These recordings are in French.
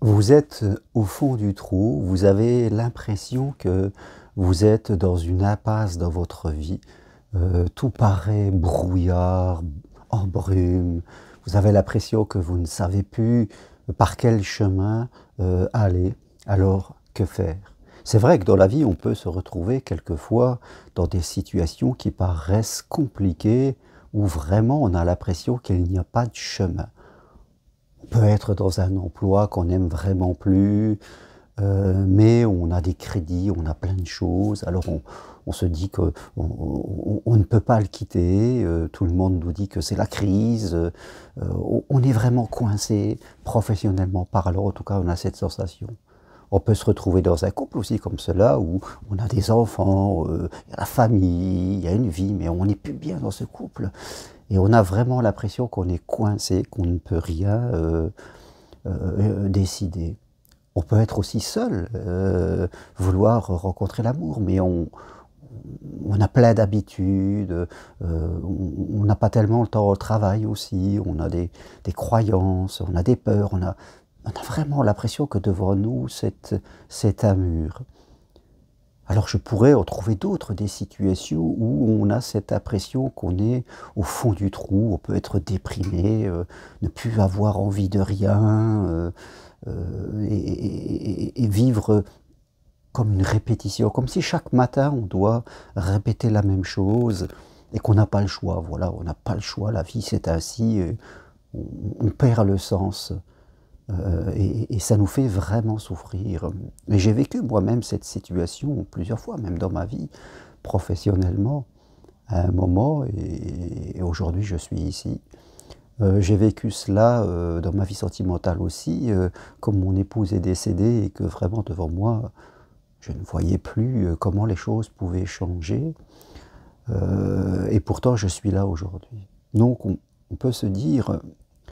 Vous êtes au fond du trou, vous avez l'impression que vous êtes dans une impasse dans votre vie. Tout paraît brouillard, en brume. Vous avez l'impression que vous ne savez plus par quel chemin aller. Alors, que faire? C'est vrai que dans la vie, on peut se retrouver quelquefois dans des situations qui paraissent compliquées, où vraiment on a l'impression qu'il n'y a pas de chemin. On peut être dans un emploi qu'on n'aime vraiment plus, mais on a des crédits, on a plein de choses. Alors on se dit qu'on on ne peut pas le quitter. Tout le monde nous dit que c'est la crise. On est vraiment coincé professionnellement parlant. En tout cas, on a cette sensation. On peut se retrouver dans un couple aussi comme cela, où on a des enfants, il y a la famille, il y a une vie, mais on n'est plus bien dans ce couple. Et on a vraiment l'impression qu'on est coincé, qu'on ne peut rien décider. On peut être aussi seul, vouloir rencontrer l'amour, mais on a plein d'habitudes, on n'a pas tellement le temps au travail aussi, on a des croyances, on a des peurs, on a vraiment l'impression que devant nous, c'est un mur. Alors je pourrais en trouver d'autres, des situations où on a cette impression qu'on est au fond du trou, on peut être déprimé, ne plus avoir envie de rien, et vivre comme une répétition, comme si chaque matin on doit répéter la même chose et qu'on n'a pas le choix. Voilà, on n'a pas le choix, la vie c'est ainsi, on perd le sens. Et ça nous fait vraiment souffrir. Et j'ai vécu moi-même cette situation plusieurs fois, même dans ma vie, professionnellement, à un moment, et aujourd'hui je suis ici. J'ai vécu cela dans ma vie sentimentale aussi, comme mon épouse est décédée et que vraiment devant moi, je ne voyais plus comment les choses pouvaient changer. Et pourtant je suis là aujourd'hui. Donc on peut se dire,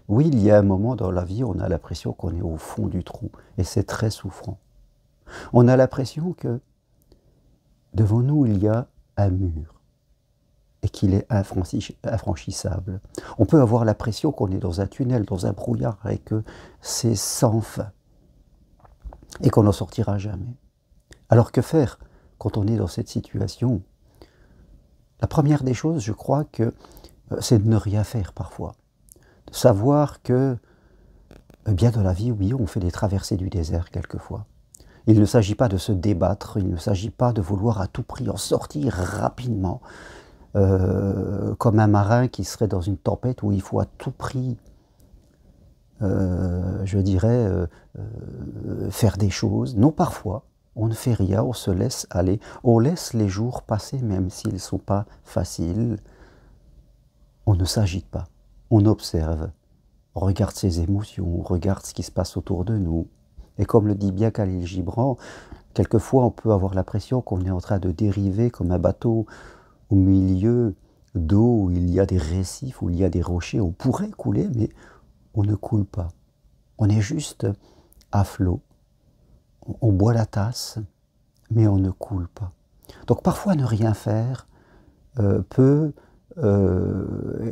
oui, il y a un moment dans la vie où on a l'impression qu'on est au fond du trou, et c'est très souffrant. On a l'impression que devant nous, il y a un mur, et qu'il est infranchissable. On peut avoir l'impression qu'on est dans un tunnel, dans un brouillard, et que c'est sans fin, et qu'on n'en sortira jamais. Alors que faire quand on est dans cette situation? La première des choses, je crois que c'est de ne rien faire parfois. De savoir que, bien dans la vie, oui, on fait des traversées du désert quelquefois. Il ne s'agit pas de se débattre, il ne s'agit pas de vouloir à tout prix en sortir rapidement, comme un marin qui serait dans une tempête où il faut à tout prix, je dirais, faire des choses. Non, parfois, on ne fait rien, on se laisse aller, on laisse les jours passer même s'ils ne sont pas faciles. On ne s'agite pas, on observe. On regarde ses émotions, on regarde ce qui se passe autour de nous. Et comme le dit bien Khalil Gibran, quelquefois on peut avoir l'impression qu'on est en train de dériver comme un bateau au milieu d'eau où il y a des récifs, où il y a des rochers. On pourrait couler, mais on ne coule pas. On est juste à flot. On boit la tasse, mais on ne coule pas. Donc parfois ne rien faire peut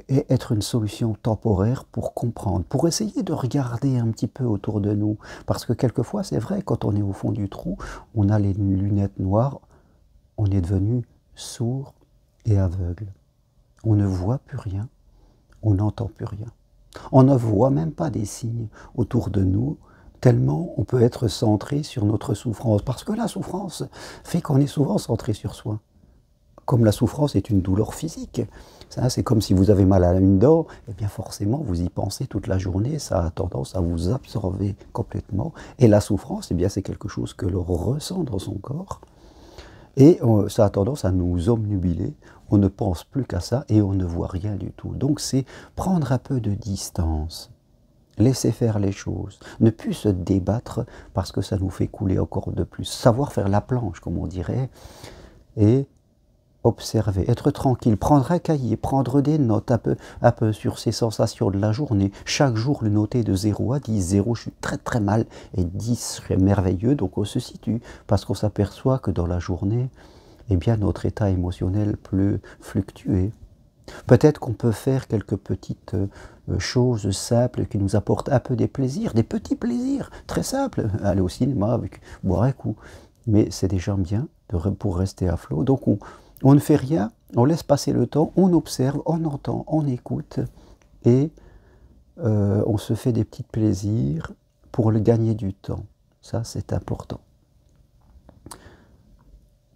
être une solution temporaire pour comprendre, pour essayer de regarder un petit peu autour de nous. Parce que quelquefois, c'est vrai, quand on est au fond du trou, on a les lunettes noires, on est devenu sourd et aveugle. On ne voit plus rien, on n'entend plus rien. On ne voit même pas des signes autour de nous, tellement on peut être centré sur notre souffrance. Parce que la souffrance fait qu'on est souvent centré sur soi. Comme la souffrance est une douleur physique, c'est comme si vous avez mal à une dent, et bien forcément vous y pensez toute la journée, ça a tendance à vous absorber complètement. Et la souffrance, eh bien c'est quelque chose que l'on ressent dans son corps, et ça a tendance à nous obnubiler, on ne pense plus qu'à ça et on ne voit rien du tout. Donc c'est prendre un peu de distance, laisser faire les choses, ne plus se débattre parce que ça nous fait couler encore de plus, savoir faire la planche comme on dirait, et observer, être tranquille, prendre un cahier, prendre des notes un peu sur ses sensations de la journée. Chaque jour, le noter de 0 à 10. 0, je suis très très mal, et 10, je serais merveilleux. Donc on se situe, parce qu'on s'aperçoit que dans la journée, eh bien, notre état émotionnel peut fluctuer. Peut-être qu'on peut faire quelques petites choses simples qui nous apportent un peu des plaisirs, des petits plaisirs très simples. Aller au cinéma, avec, boire un coup. Mais c'est déjà bien pour rester à flot. Donc on ne fait rien, on laisse passer le temps, on observe, on entend, on écoute et on se fait des petits plaisirs pour le gagner du temps. Ça, c'est important.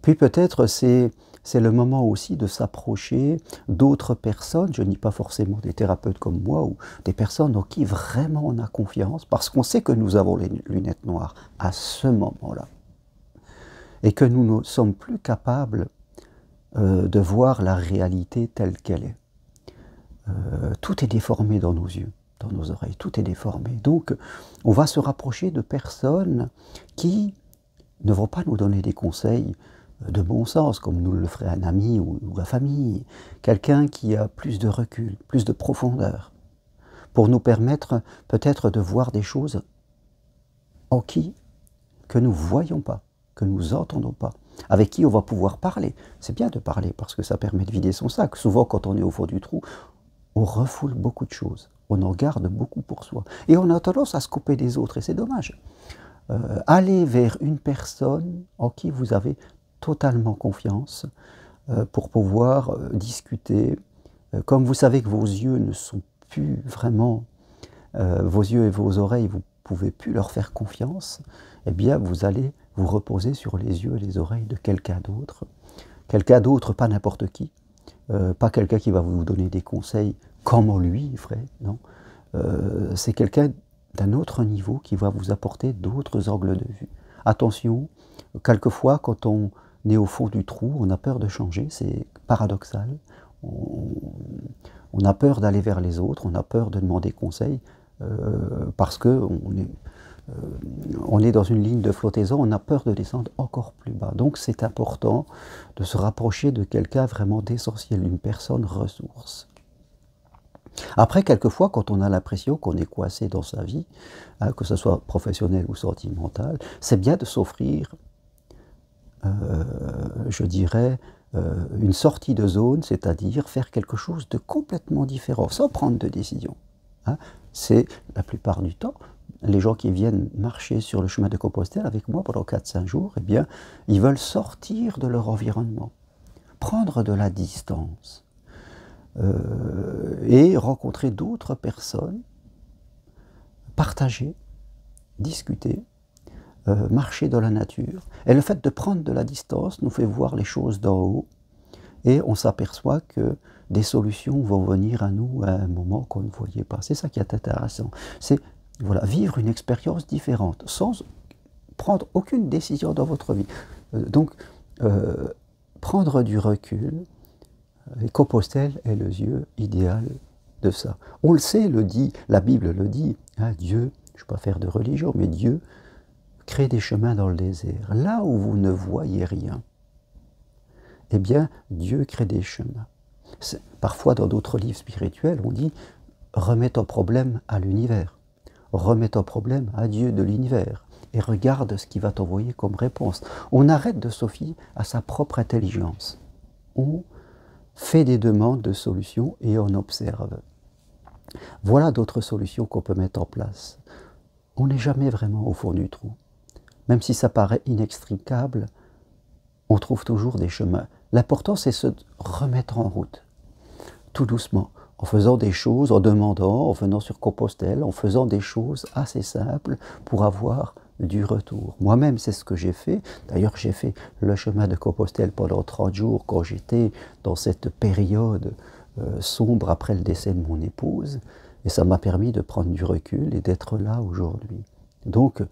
Puis peut-être c'est le moment aussi de s'approcher d'autres personnes, je ne dis pas forcément des thérapeutes comme moi, ou des personnes en qui vraiment on a confiance, parce qu'on sait que nous avons les lunettes noires à ce moment-là, et que nous ne sommes plus capables de voir la réalité telle qu'elle est. Tout est déformé dans nos yeux, dans nos oreilles, tout est déformé. Donc on va se rapprocher de personnes qui ne vont pas nous donner des conseils de bon sens, comme nous le ferait un ami ou la famille, quelqu'un qui a plus de recul, plus de profondeur, pour nous permettre peut-être de voir des choses en qui que nous ne voyons pas, que nous n'entendons pas, avec qui on va pouvoir parler. C'est bien de parler parce que ça permet de vider son sac. Souvent, quand on est au fond du trou, on refoule beaucoup de choses, on en garde beaucoup pour soi. Et on a tendance à se couper des autres, et c'est dommage. Allez vers une personne en qui vous avez totalement confiance pour pouvoir discuter. Comme vous savez que vos yeux ne sont plus vraiment, vos yeux et vos oreilles, vous ne pouvez plus leur faire confiance, eh bien vous allez vous reposer sur les yeux et les oreilles de quelqu'un d'autre, pas n'importe qui, pas quelqu'un qui va vous donner des conseils comme lui ferait, non. C'est quelqu'un d'un autre niveau qui va vous apporter d'autres angles de vue. Attention, quelquefois quand on est au fond du trou, on a peur de changer, c'est paradoxal. On a peur d'aller vers les autres, on a peur de demander conseil, parce qu'on est dans une ligne de flottaison, on a peur de descendre encore plus bas. Donc c'est important de se rapprocher de quelqu'un vraiment d'essentiel, une personne ressource. Après, quelquefois, quand on a l'impression qu'on est coincé dans sa vie, hein, que ce soit professionnel ou sentimental, c'est bien de s'offrir, je dirais, une sortie de zone, c'est-à-dire faire quelque chose de complètement différent, sans prendre de décision. Hein. C'est, la plupart du temps, les gens qui viennent marcher sur le chemin de Compostelle avec moi pendant 4-5 jours, eh bien, ils veulent sortir de leur environnement, prendre de la distance. Et rencontrer d'autres personnes, partager, discuter, marcher dans la nature. Et le fait de prendre de la distance nous fait voir les choses d'en haut et on s'aperçoit que des solutions vont venir à nous à un moment qu'on ne voyait pas. C'est ça qui est intéressant. C'est voilà, vivre une expérience différente sans prendre aucune décision dans votre vie. Donc, prendre du recul. Et Compostelle est le lieu idéal de ça. On le sait, le dit, la Bible le dit, hein, Dieu, je ne vais pas faire de religion, mais Dieu crée des chemins dans le désert. Là où vous ne voyez rien, eh bien, Dieu crée des chemins. Parfois, dans d'autres livres spirituels, on dit « remets ton problème à l'univers, remets ton problème à Dieu de l'univers, et regarde ce qu'il va t'envoyer comme réponse. » On arrête de se fier à sa propre intelligence. On fait des demandes de solutions et on observe. Voilà d'autres solutions qu'on peut mettre en place. On n'est jamais vraiment au fond du trou. Même si ça paraît inextricable, on trouve toujours des chemins. L'important, c'est se remettre en route, tout doucement, en faisant des choses, en demandant, en venant sur Compostelle, en faisant des choses assez simples pour avoir du retour. Moi-même, c'est ce que j'ai fait. D'ailleurs, j'ai fait le chemin de Compostelle pendant 30 jours quand j'étais dans cette période sombre après le décès de mon épouse. Et ça m'a permis de prendre du recul et d'être là aujourd'hui. Donc,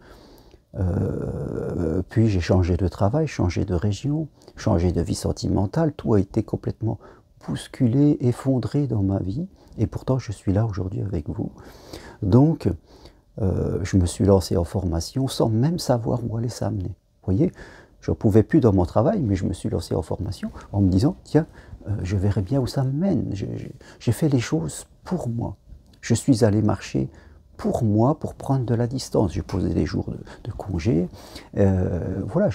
puis j'ai changé de travail, changé de région, changé de vie sentimentale. Tout a été complètement bousculé, effondré dans ma vie. Et pourtant, je suis là aujourd'hui avec vous. Donc, je me suis lancé en formation sans même savoir où allait ça mener. Vous voyez, je ne pouvais plus dans mon travail, mais je me suis lancé en formation en me disant, tiens, je verrai bien où ça me mène. J'ai fait les choses pour moi. Je suis allé marcher pour moi, pour prendre de la distance. J'ai posé des jours de congé. Voilà,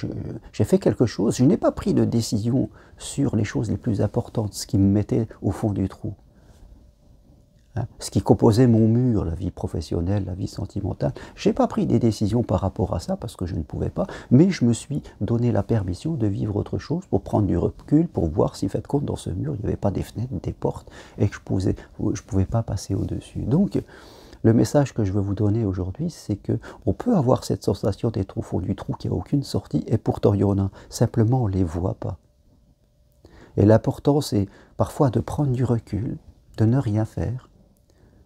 j'ai fait quelque chose. Je n'ai pas pris de décision sur les choses les plus importantes, ce qui me mettait au fond du trou. Hein, ce qui composait mon mur, la vie professionnelle, la vie sentimentale. Je n'ai pas pris des décisions par rapport à ça parce que je ne pouvais pas, mais je me suis donné la permission de vivre autre chose pour prendre du recul, pour voir si, fait compte, dans ce mur, il n'y avait pas des fenêtres, des portes, et que je ne pouvais pas passer au-dessus. Donc, le message que je veux vous donner aujourd'hui, c'est qu'on peut avoir cette sensation d'être au fond du trou, qu'il n'y a aucune sortie, et pourtant il y en a. Simplement, on ne les voit pas. Et l'important, c'est parfois de prendre du recul, de ne rien faire,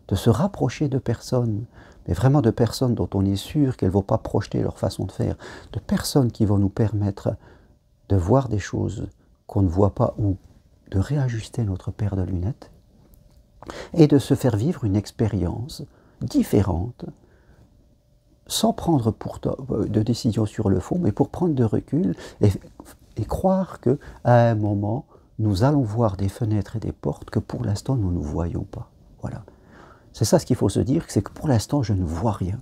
de se rapprocher de personnes, mais vraiment de personnes dont on est sûr qu'elles ne vont pas projeter leur façon de faire, de personnes qui vont nous permettre de voir des choses qu'on ne voit pas ou de réajuster notre paire de lunettes et de se faire vivre une expérience différente, sans prendre de décision sur le fond, mais pour prendre de recul et croire qu'à un moment, nous allons voir des fenêtres et des portes que pour l'instant nous ne voyons pas. Voilà. C'est ça ce qu'il faut se dire, c'est que pour l'instant je ne vois rien.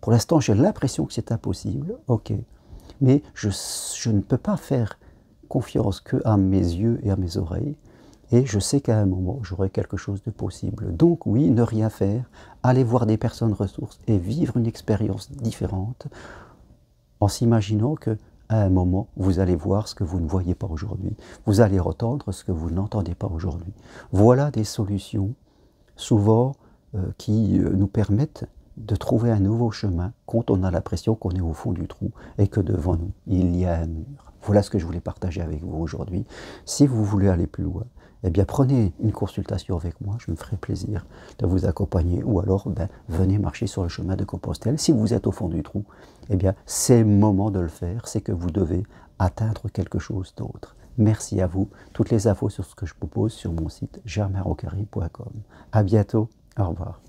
Pour l'instant j'ai l'impression que c'est impossible, ok. Mais je ne peux pas faire confiance qu'à mes yeux et à mes oreilles. Et je sais qu'à un moment j'aurai quelque chose de possible. Donc oui, ne rien faire, aller voir des personnes ressources et vivre une expérience différente en s'imaginant qu'à un moment vous allez voir ce que vous ne voyez pas aujourd'hui. Vous allez entendre ce que vous n'entendez pas aujourd'hui. Voilà des solutions souvent qui nous permettent de trouver un nouveau chemin quand on a l'impression qu'on est au fond du trou et que devant nous, il y a un mur. Voilà ce que je voulais partager avec vous aujourd'hui. Si vous voulez aller plus loin, eh bien prenez une consultation avec moi, je me ferai plaisir de vous accompagner, ou alors venez marcher sur le chemin de Compostelle. Si vous êtes au fond du trou, eh bien c'est le moment de le faire, c'est que vous devez atteindre quelque chose d'autre. Merci à vous. Toutes les infos sur ce que je propose sur mon site germainrocari.com. À bientôt. Au revoir.